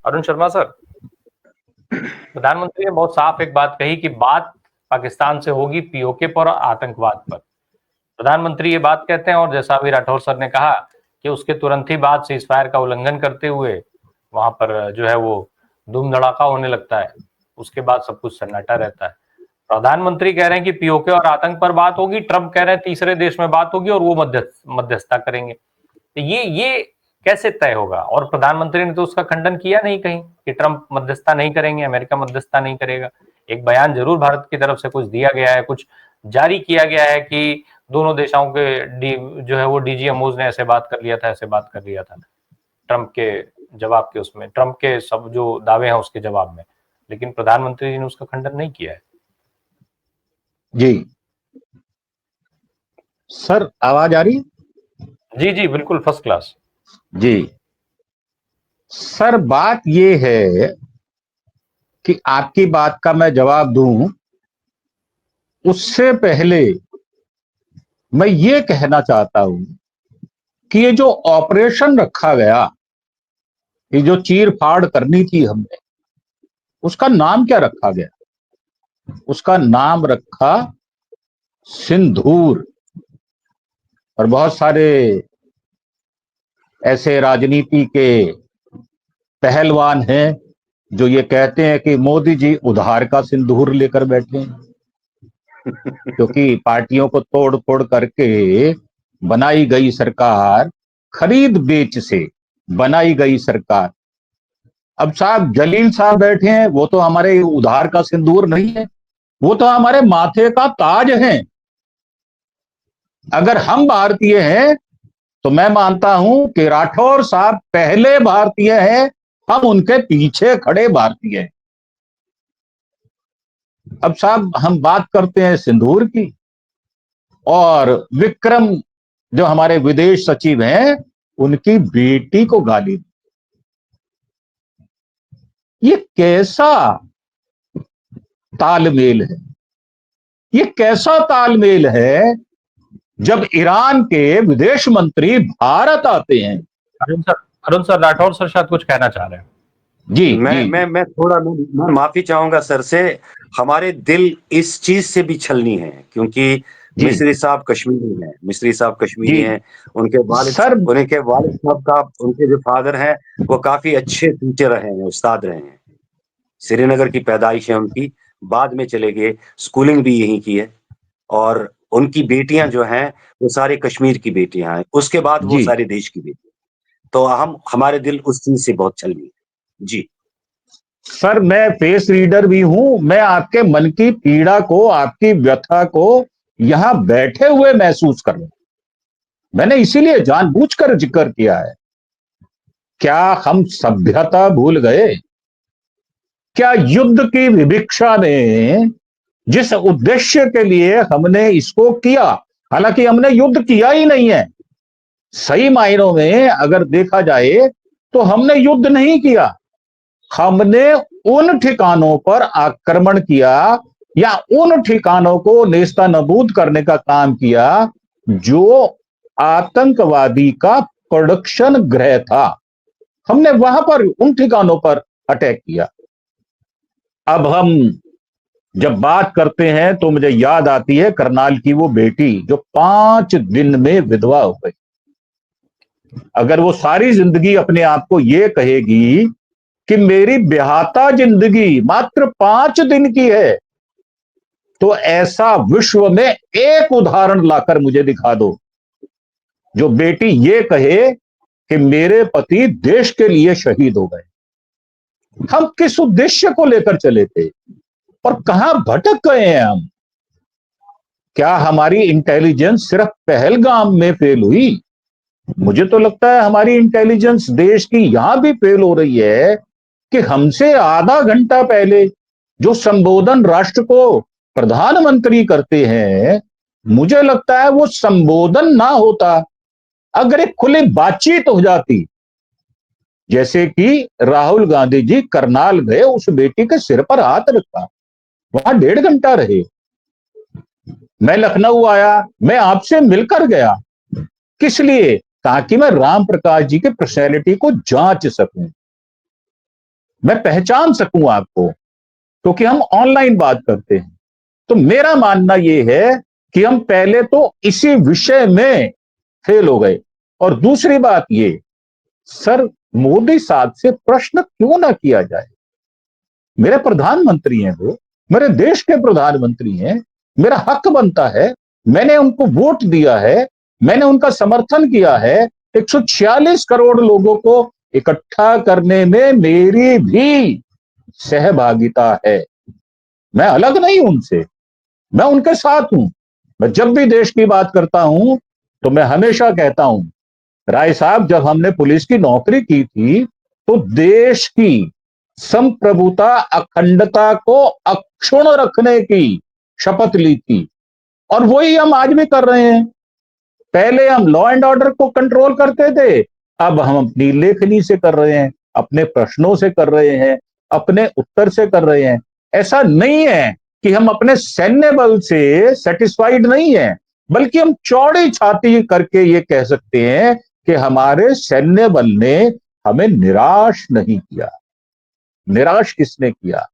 Arun Sharma sir, प्रधानमंत्री ने बहुत साफ एक बात कही कि बात पाकिस्तान से होगी पीओके पर और आतंकवाद पर। प्रधानमंत्री ये बात कहते हैं और जैसा अभी राठौर सर ने कहा कि उसके तुरंत ही बाद सीज फायर का उल्लंघन करते हुए वहां पर जो है वो धूम धड़ाका होने लगता है, उसके बाद सब कुछ सन्नाटा रहता है। प्रधानमंत्री कह रहे हैं कि पीओके और आतंक पर बात होगी, ट्रंप कह रहे हैं तीसरे देश में बात होगी और वो मध्यस्थता करेंगे। तो ये कैसे तय होगा? और प्रधानमंत्री ने तो उसका खंडन किया नहीं कहीं कि ट्रंप मध्यस्थता नहीं करेंगे, अमेरिका मध्यस्थता नहीं करेगा। एक बयान जरूर भारत की तरफ से कुछ दिया गया है, कुछ जारी किया गया है कि दोनों देशों के जो है वो डीजीएमओज ने ऐसे बात कर लिया था, ऐसे बात कर लिया था ट्रंप के जवाब के, उसमें ट्रंप के सब जो दावे हैं उसके जवाब में। लेकिन प्रधानमंत्री जी ने उसका खंडन नहीं किया है। जी सर, आवाज आ रही है? जी जी बिल्कुल, फर्स्ट क्लास। जी सर, बात ये है कि आपकी बात का मैं जवाब दूं उससे पहले मैं ये कहना चाहता हूं कि ये जो ऑपरेशन रखा गया, ये जो चीर फाड़ करनी थी हमने, उसका नाम क्या रखा गया? उसका नाम रखा सिंदूर। और बहुत सारे ऐसे राजनीति के पहलवान हैं जो ये कहते हैं कि मोदी जी उधार का सिंदूर लेकर बैठे हैं क्योंकि पार्टियों को तोड़ फोड़ करके बनाई गई सरकार, खरीद बेच से बनाई गई सरकार। अब साहब जलील साहब बैठे हैं, वो तो हमारे उधार का सिंदूर नहीं है, वो तो हमारे माथे का ताज है। अगर हम भारतीय हैं तो मैं मानता हूं कि राठौर साहब पहले भारतीय हैं, हम उनके पीछे खड़े भारतीय हैं। अब साहब हम बात करते हैं सिंदूर की, और विक्रम जो हमारे विदेश सचिव हैं उनकी बेटी को गाली दी। ये कैसा तालमेल है? ये कैसा तालमेल है जब ईरान के विदेश मंत्री भारत आते हैं? अरुण सर, राठौर सर शायद कुछ कहना चाह रहे हैं। जी मैं थोड़ा मैं माफी चाहूंगा सर से। हमारे दिल इस चीज से भी छलनी है क्योंकि मिस्री साहब कश्मीरी हैं, मिस्री साहब कश्मीरी हैं। उनके वालिद साहब का, उनके जो फादर हैं वो काफी अच्छे टीचर रहे हैं, उस्ताद रहे हैं। श्रीनगर की पैदाइश है उनकी, बाद में चले गए, स्कूलिंग भी यहीं की है। और उनकी बेटियां जो हैं वो सारे कश्मीर की बेटियां हैं, उसके बाद वो सारे देश की बेटियां। तो हमारे दिल उस चीज से बहुत छलनी है। जी सर, मैं फेस रीडर भी हूं, मैं आपके मन की पीड़ा को, आपकी व्यथा को यहां बैठे हुए महसूस कर रहा हूं। मैंने इसीलिए जानबूझकर जिक्र किया है। क्या हम सभ्यता भूल गए? क्या युद्ध की विभिक्षा में जिस उद्देश्य के लिए हमने इसको किया, हालांकि हमने युद्ध किया ही नहीं है, सही मायनों में अगर देखा जाए तो हमने युद्ध नहीं किया, हमने उन ठिकानों पर आक्रमण किया या उन ठिकानों को नेस्तनाबूद करने का काम किया जो आतंकवादी का प्रोडक्शन गृह था। हमने वहां पर उन ठिकानों पर अटैक किया। अब हम जब बात करते हैं तो मुझे याद आती है करनाल की वो बेटी जो 5 दिन में विधवा हो गई। अगर वो सारी जिंदगी अपने आप को ये कहेगी कि मेरी ब्याहता जिंदगी मात्र 5 दिन की है, तो ऐसा विश्व में एक उदाहरण लाकर मुझे दिखा दो जो बेटी ये कहे कि मेरे पति देश के लिए शहीद हो गए। हम किस उद्देश्य को लेकर चले थे और कहां भटक गए हैं हम? क्या हमारी इंटेलिजेंस सिर्फ पहलगाम में फेल हुई? मुझे तो लगता है हमारी इंटेलिजेंस देश की यहां भी फेल हो रही है कि हमसे आधा घंटा पहले जो संबोधन राष्ट्र को प्रधानमंत्री करते हैं, मुझे लगता है वो संबोधन ना होता, अगर एक खुली बातचीत हो जाती। जैसे कि राहुल गांधी जी करनाल गए, उस बेटी के सिर पर हाथ रखा, वहां 1.5 घंटा रहे। मैं लखनऊ आया, मैं आपसे मिलकर गया, किस लिए? ताकि मैं राम प्रकाश जी की पर्सनैलिटी को जांच सकूं। मैं पहचान सकूं आपको, क्योंकि हम ऑनलाइन बात करते हैं। तो मेरा मानना यह है कि हम पहले तो इसी विषय में फेल हो गए। और दूसरी बात ये, सर मोदी साहब से प्रश्न क्यों ना किया जाए? मेरे प्रधानमंत्री हैं, वो मेरे देश के प्रधानमंत्री हैं, मेरा हक बनता है, मैंने उनको वोट दिया है, मैंने उनका समर्थन किया है। 146 करोड़ लोगों को इकट्ठा करने में मेरी भी सहभागिता है। मैं अलग नहीं उनसे, मैं उनके साथ हूं। मैं जब भी देश की बात करता हूं तो मैं हमेशा कहता हूं, राय साहब जब हमने पुलिस की नौकरी की थी तो देश की संप्रभुता अखंडता को अक्षुण्ण रखने की शपथ ली थी, और वही हम आज भी कर रहे हैं। पहले हम लॉ एंड ऑर्डर को कंट्रोल करते थे, अब हम अपनी लेखनी से कर रहे हैं, अपने प्रश्नों से कर रहे हैं, अपने उत्तर से कर रहे हैं। ऐसा नहीं है कि हम अपने सैन्य बल से सेटिस्फाइड नहीं है, बल्कि हम चौड़ी छाती करके ये कह सकते हैं कि हमारे सैन्य बल ने हमें निराश नहीं किया। निराश किसने किया?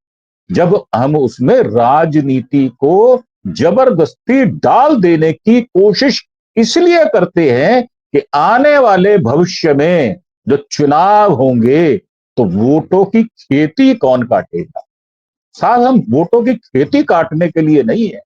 जब हम उसमें राजनीति को जबरदस्ती डाल देने की कोशिश इसलिए करते हैं कि आने वाले भविष्य में जो चुनाव होंगे तो वोटों की खेती कौन काटेगा। साहब हम वोटों की खेती काटने के लिए नहीं है।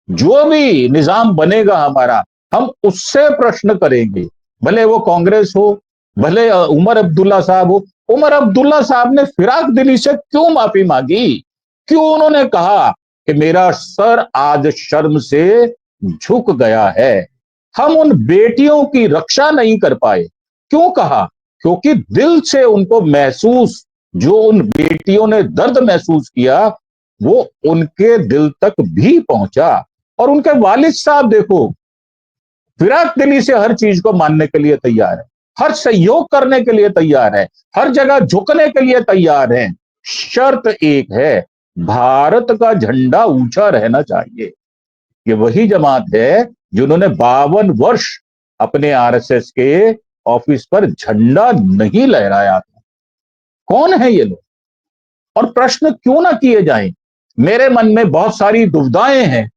जो भी निजाम बनेगा हमारा, हम उससे प्रश्न करेंगे, भले वो कांग्रेस हो, भले उमर अब्दुल्ला साहब हो। उमर अब्दुल्ला साहब ने फिराक दिली से क्यों माफी मांगी? क्यों उन्होंने कहा कि मेरा सर आज शर्म से झुक गया है? हम उन बेटियों की रक्षा नहीं कर पाए। क्यों कहा? क्योंकि दिल से उनको महसूस, जो उन बेटियों ने दर्द महसूस किया, वो उनके दिल तक भी पहुंचा। और उनके वालिद साहब देखो, फिराक दिली से हर चीज को मानने के लिए तैयार है, हर सहयोग करने के लिए तैयार है, हर जगह झुकने के लिए तैयार है। शर्त एक है, भारत का झंडा ऊंचा रहना चाहिए। ये वही जमात है जिन्होंने 52 वर्ष अपने आरएसएस के ऑफिस पर झंडा नहीं लहराया था। कौन है ये लोग? और प्रश्न क्यों ना किए जाएं? मेरे मन में बहुत सारी दुविधाएं हैं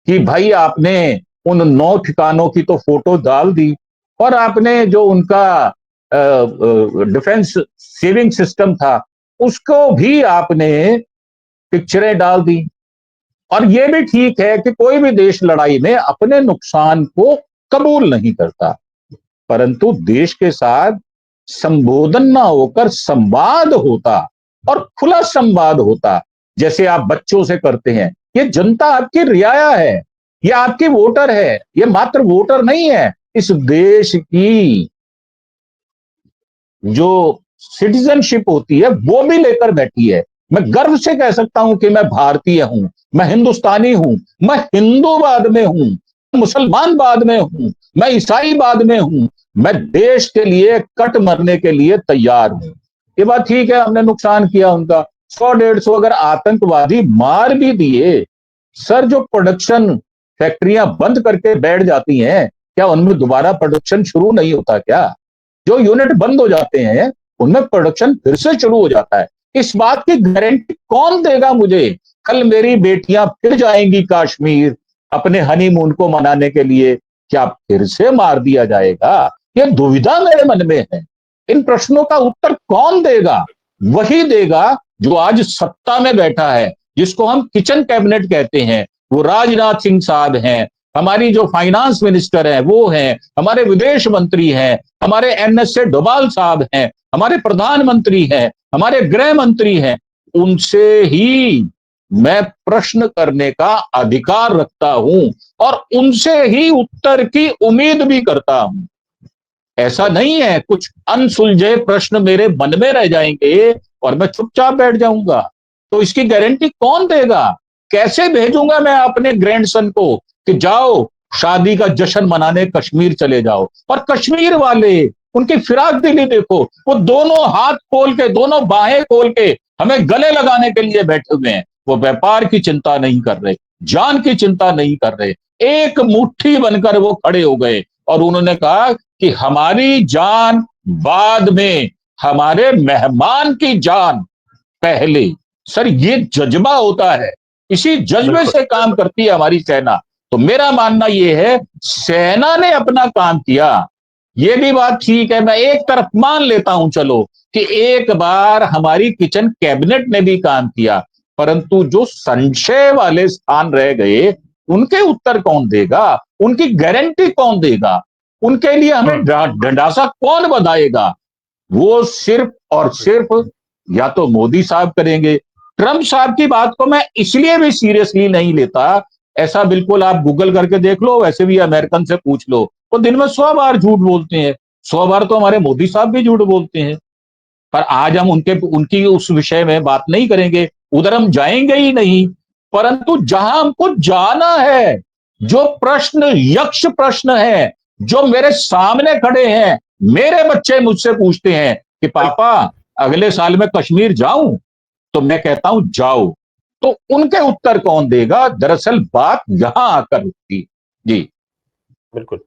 कि भाई आपने उन 9 ठिकानों की तो फोटो डाल दी, और आपने जो उनका डिफेंस सेविंग सिस्टम था उसको भी आपने पिक्चरें डाल दी। और यह भी ठीक है कि कोई भी देश लड़ाई में अपने नुकसान को कबूल नहीं करता, परंतु देश के साथ संबोधन ना होकर संवाद होता, और खुला संवाद होता, जैसे आप बच्चों से करते हैं। ये जनता आपकी रियाया है, ये आपकी वोटर है, ये मात्र वोटर नहीं है, इस देश की जो सिटीजनशिप होती है वो भी लेकर बैठी है। मैं गर्व से कह सकता हूं कि मैं भारतीय हूं, मैं हिंदुस्तानी हूं, मैं हिंदू बाद में हूं, मुसलमान बाद में हूं, मैं ईसाई बाद में हूं, मैं देश के लिए कट मरने के लिए तैयार हूं। ये बात ठीक है, हमने नुकसान किया उनका 100-150 अगर आतंकवादी मार भी दिए, सर जो प्रोडक्शन फैक्ट्रियां बंद करके बैठ जाती हैं, क्या उनमें दोबारा प्रोडक्शन शुरू नहीं होता क्या? जो यूनिट बंद हो जाते हैं उनमें प्रोडक्शन फिर से शुरू हो जाता है। इस बात की गारंटी कौन देगा मुझे? कल मेरी बेटियां फिर जाएंगी कश्मीर अपने हनीमून को मनाने के लिए, क्या फिर से मार दिया जाएगा? ये दुविधा मेरे मन में है। इन प्रश्नों का उत्तर कौन देगा? वही देगा जो आज सत्ता में बैठा है, जिसको हम किचन कैबिनेट कहते हैं। वो राजनाथ सिंह साहब हैं, हमारी जो फाइनेंस मिनिस्टर है वो हैं, हमारे विदेश मंत्री हैं, हमारे एनएसए डोभाल साहब हैं, हमारे प्रधानमंत्री हैं, हमारे गृह मंत्री हैं। उनसे ही मैं प्रश्न करने का अधिकार रखता हूं और उनसे ही उत्तर की उम्मीद भी करता हूं। ऐसा नहीं है कुछ अनसुलझे प्रश्न मेरे मन में रह जाएंगे और मैं चुपचाप बैठ जाऊंगा। तो इसकी गारंटी कौन देगा? कैसे भेजूंगा मैं अपने ग्रैंडसन को कि जाओ शादी का जश्न मनाने कश्मीर चले जाओ? और कश्मीर वाले उनकी फिराक दिली देखो, वो दोनों हाथ खोल के, दोनों बाहें खोल के हमें गले लगाने के लिए बैठे हुए हैं। वो व्यापार की चिंता नहीं कर रहे, जान की चिंता नहीं कर रहे, एक मुट्ठी बनकर वो खड़े हो गए और उन्होंने कहा कि हमारी जान बाद में, हमारे मेहमान की जान पहले। सर ये जज्बा होता है, इसी जज्बे से काम करती है हमारी सेना। तो मेरा मानना यह है सेना ने अपना काम किया, ये भी बात ठीक है। मैं एक तरफ मान लेता हूं चलो कि एक बार हमारी किचन कैबिनेट ने भी काम किया, परंतु जो संशय वाले स्थान रह गए उनके उत्तर कौन देगा, उनकी गारंटी कौन देगा, उनके लिए हमें डंडासा कौन बधाएगा? वो सिर्फ और सिर्फ या तो मोदी साहब करेंगे। ट्रंप साहब की बात को मैं इसलिए भी सीरियसली नहीं लेता, ऐसा बिल्कुल आप गूगल करके देख लो, वैसे भी अमेरिकन से पूछ लो, वो दिन में 100 बार झूठ बोलते हैं, 100 बार तो हमारे मोदी साहब भी झूठ बोलते हैं। पर आज हम उनकी उस विषय में बात नहीं करेंगे, उधर हम जाएंगे ही नहीं। परंतु जहां हमको जाना है, जो प्रश्न यक्ष प्रश्न है, जो मेरे सामने खड़े हैं, मेरे बच्चे मुझसे पूछते हैं कि पापा अगले साल में कश्मीर जाऊं, तो मैं कहता हूं जाओ, तो उनके उत्तर कौन देगा? दरअसल बात यहां आकर रुकती। जी बिल्कुल।